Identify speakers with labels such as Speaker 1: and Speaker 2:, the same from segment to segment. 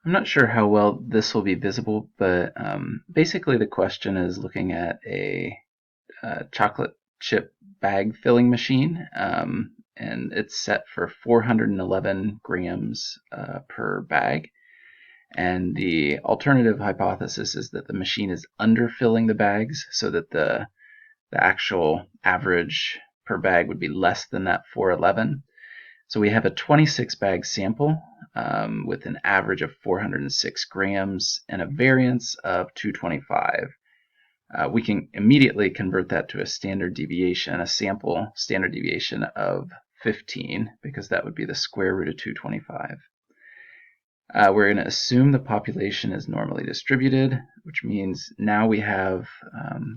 Speaker 1: I'm not sure how well this will be visible, but basically the question is looking at a chocolate chip bag filling machine, and it's set for 411 grams per bag. And the alternative hypothesis is that the machine is underfilling the bags so that the actual average per bag would be less than that 411. So we have a 26 bag sample with an average of 406 grams and a variance of 225. We can immediately convert that to a standard deviation, a sample standard deviation of 15, because that would be the square root of 225. We're going to assume the population is normally distributed, which means now we have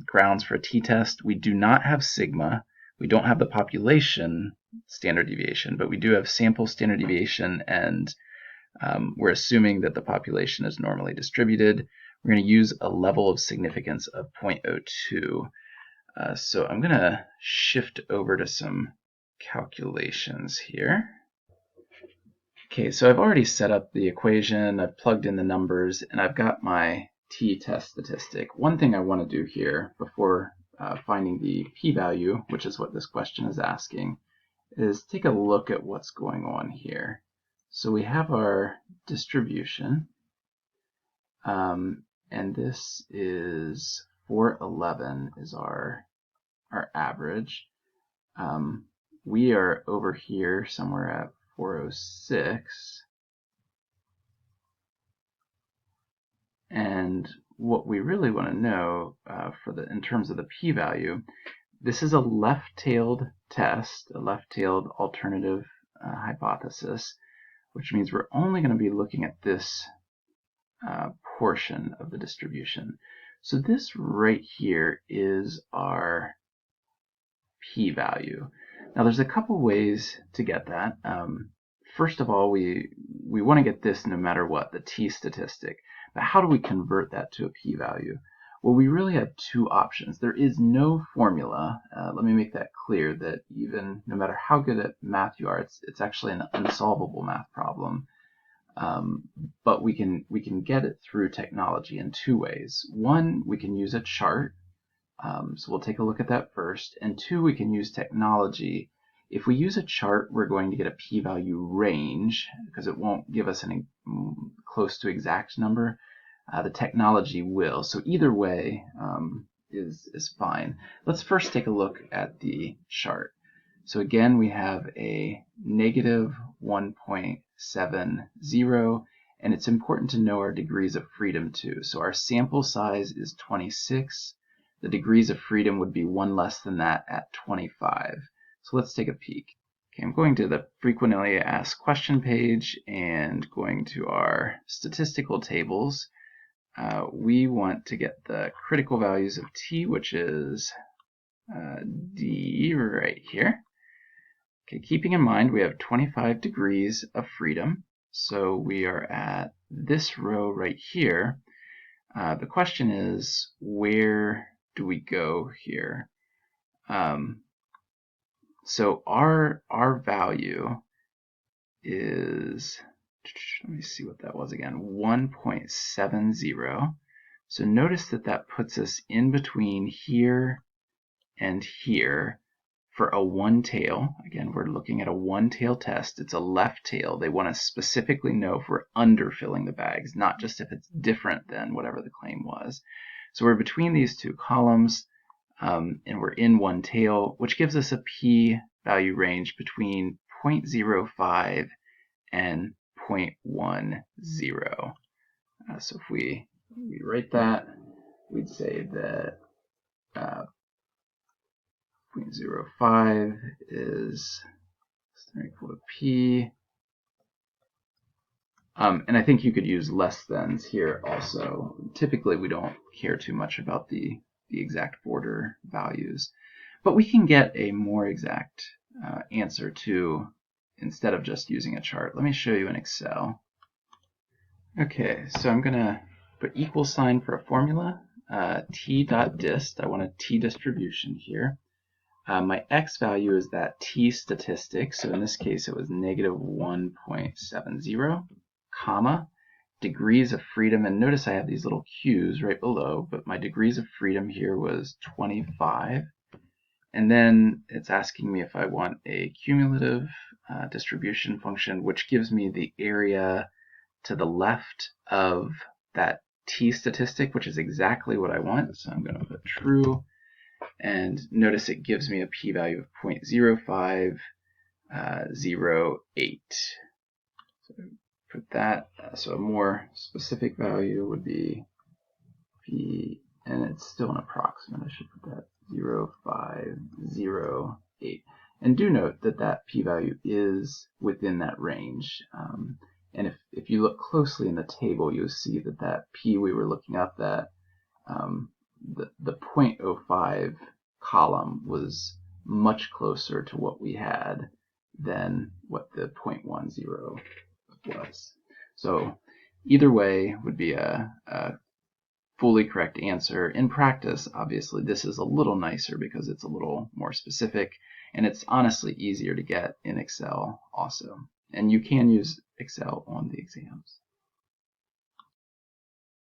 Speaker 1: grounds for a t-test. We do not have sigma. We don't have the population standard deviation, but we do have sample standard deviation, and we're assuming that the population is normally distributed. We're going to use a level of significance of 0.02. So I'm going to shift over to some calculations here. Okay, so I've already set up the equation, I've plugged in the numbers, and I've got my t-test statistic. One thing I want to do here before finding the p-value, which is what this question is asking, is take a look at what's going on here. So we have our distribution, and this is 411 is our average. We are over here somewhere at 406, and what we really want to know in terms of the p-value, this is a left-tailed test, a left-tailed alternative hypothesis, which means we're only going to be looking at this portion of the distribution. So this right here is our p-value. Now there's a couple ways to get that. First of all, we want to get this no matter what, the t statistic. But how do we convert that to a p-value? Well, we really have two options. There is no formula. Let me make that clear, that even no matter how good at math you are, it's actually an unsolvable math problem. But we can get it through technology in two ways. One, we can use a chart. So we'll take a look at that first. And two, we can use technology. If we use a chart, we're going to get a p-value range because it won't give us any close to exact number. The technology will. So either way is fine. Let's first take a look at the chart. So again, we have a negative 1.70, and it's important to know our degrees of freedom too. So our sample size is 26. The degrees of freedom would be one less than that at 25. So let's take a peek. Okay, I'm going to the frequently asked question page and going to our statistical tables. We want to get the critical values of t, which is D right here. Okay, keeping in mind we have 25 degrees of freedom, so we are at this row right here. The question is, where do we go here? So our value is, let me see what that was again, 1.70. So notice that puts us in between here and here for a one tail. Again, we're looking at a one tail test. It's a left tail. They want to specifically know if we're underfilling the bags, not just if it's different than whatever the claim was. So we're between these two columns, and we're in one tail, which gives us a p-value range between 0.05 and 0.10. So if we write that, we'd say that 0.05 is equal to p. And I think you could use less thans here also. Typically, we don't care too much about the exact border values, but we can get a more exact answer too, instead of just using a chart. Let me show you in Excel. Okay, so I'm going to put equal sign for a formula, t.dist. I want a t distribution here. My x value is that t statistic, so in this case it was negative 1.70, comma, degrees of freedom, and notice I have these little Q's right below, but my degrees of freedom here was 25. And then it's asking me if I want a cumulative distribution function, which gives me the area to the left of that t statistic, which is exactly what I want. So I'm going to put true. And notice it gives me a p-value of 0.0508. So put that. So a more specific value would be p, and it's still an approximate. I should put that 0.0508. And do note that that p-value is within that range. And if you look closely in the table, you'll see that that p we were looking up, that the 0.05 column was much closer to what we had than what the 0.10 was. So either way would be a fully correct answer. In practice, obviously, this is a little nicer because it's a little more specific, and it's honestly easier to get in Excel also. And you can use Excel on the exams.